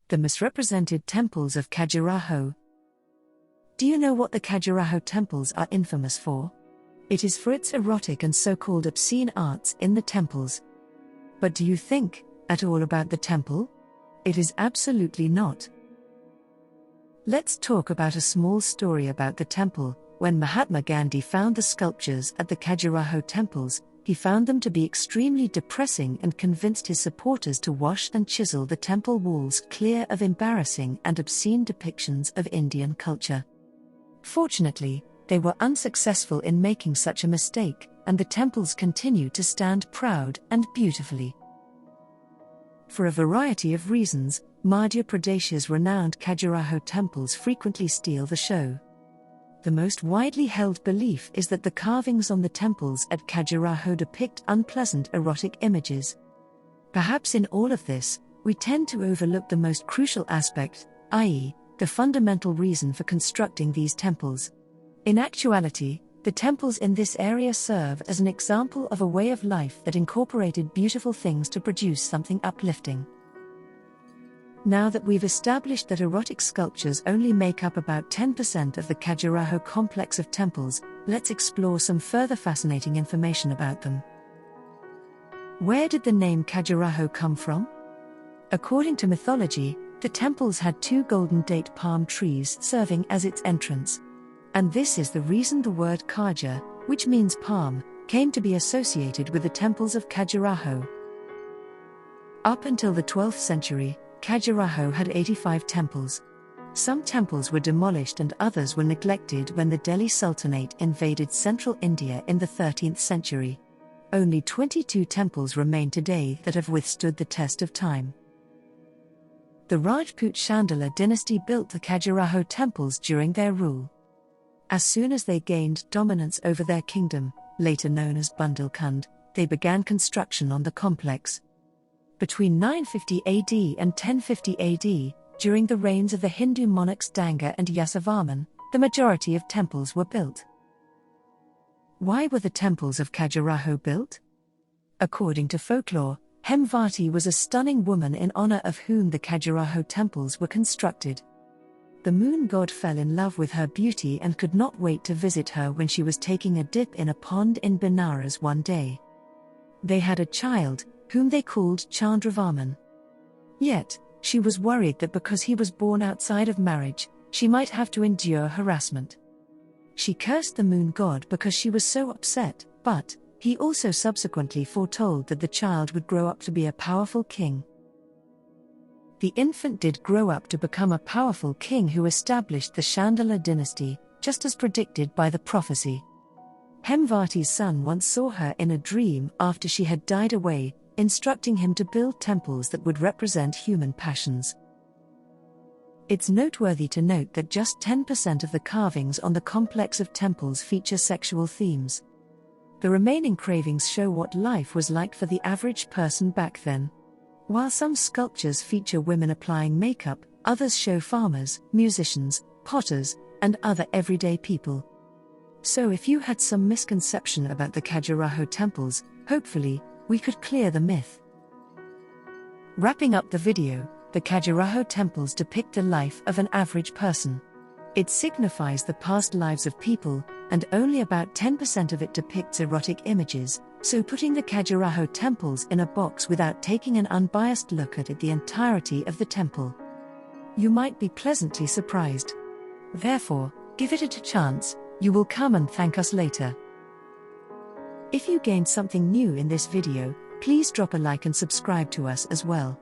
The misrepresented temples of Khajuraho. Do you know what the Khajuraho temples are infamous for? It is for its erotic and so-called obscene arts in the temples. But do you think at all about the temple? It is absolutely not. Let's talk about a small story about the temple. When Mahatma Gandhi found the sculptures at the Khajuraho temples, he found them to be extremely depressing and convinced his supporters to wash and chisel the temple walls clear of embarrassing and obscene depictions of Indian culture. Fortunately, they were unsuccessful in making such a mistake, and the temples continue to stand proud and beautifully. For a variety of reasons, Madhya Pradesh's renowned Khajuraho temples frequently steal the show. The most widely held belief is that the carvings on the temples at Khajuraho depict unpleasant erotic images. Perhaps in all of this, we tend to overlook the most crucial aspect, i.e., the fundamental reason for constructing these temples. In actuality, the temples in this area serve as an example of a way of life that incorporated beautiful things to produce something uplifting. Now that we've established that erotic sculptures only make up about 10% of the Khajuraho complex of temples, let's explore some further fascinating information about them. Where did the name Khajuraho come from? According to mythology, the temples had two golden date palm trees serving as its entrance. And this is the reason the word Khaja, which means palm, came to be associated with the temples of Khajuraho. Up until the 12th century, Khajuraho had 85 temples. Some temples were demolished and others were neglected when the Delhi Sultanate invaded central India in the 13th century. Only 22 temples remain today that have withstood the test of time. The Rajput Chandela Dynasty built the Khajuraho temples during their rule. As soon as they gained dominance over their kingdom, later known as Bundelkhand, they began construction on the complex. Between 950 AD and 1050 AD, during the reigns of the Hindu monarchs Ganga and Yasovarman, the majority of temples were built. Why were the temples of Khajuraho built? According to folklore, Hemvati was a stunning woman in honor of whom the Khajuraho temples were constructed. The moon god fell in love with her beauty and could not wait to visit her when she was taking a dip in a pond in Benares one day. They had a child, whom they called Chandravarman. Yet, she was worried that because he was born outside of marriage, she might have to endure harassment. She cursed the moon god because she was so upset, but he also subsequently foretold that the child would grow up to be a powerful king. The infant did grow up to become a powerful king who established the Chandela Dynasty, just as predicted by the prophecy. Hemvati's son once saw her in a dream after she had died away, instructing him to build temples that would represent human passions. It's noteworthy to note that just 10% of the carvings on the complex of temples feature sexual themes. The remaining cravings show what life was like for the average person back then. While some sculptures feature women applying makeup, others show farmers, musicians, potters, and other everyday people. So if you had some misconception about the Khajuraho temples, hopefully, we could clear the myth. Wrapping up the video, the Khajuraho temples depict the life of an average person. It signifies the past lives of people, and only about 10% of it depicts erotic images, so putting the Khajuraho temples in a box without taking an unbiased look at the entirety of the temple, you might be pleasantly surprised. Therefore, give it a chance, you will come and thank us later. If you gained something new in this video, please drop a like and subscribe to us as well.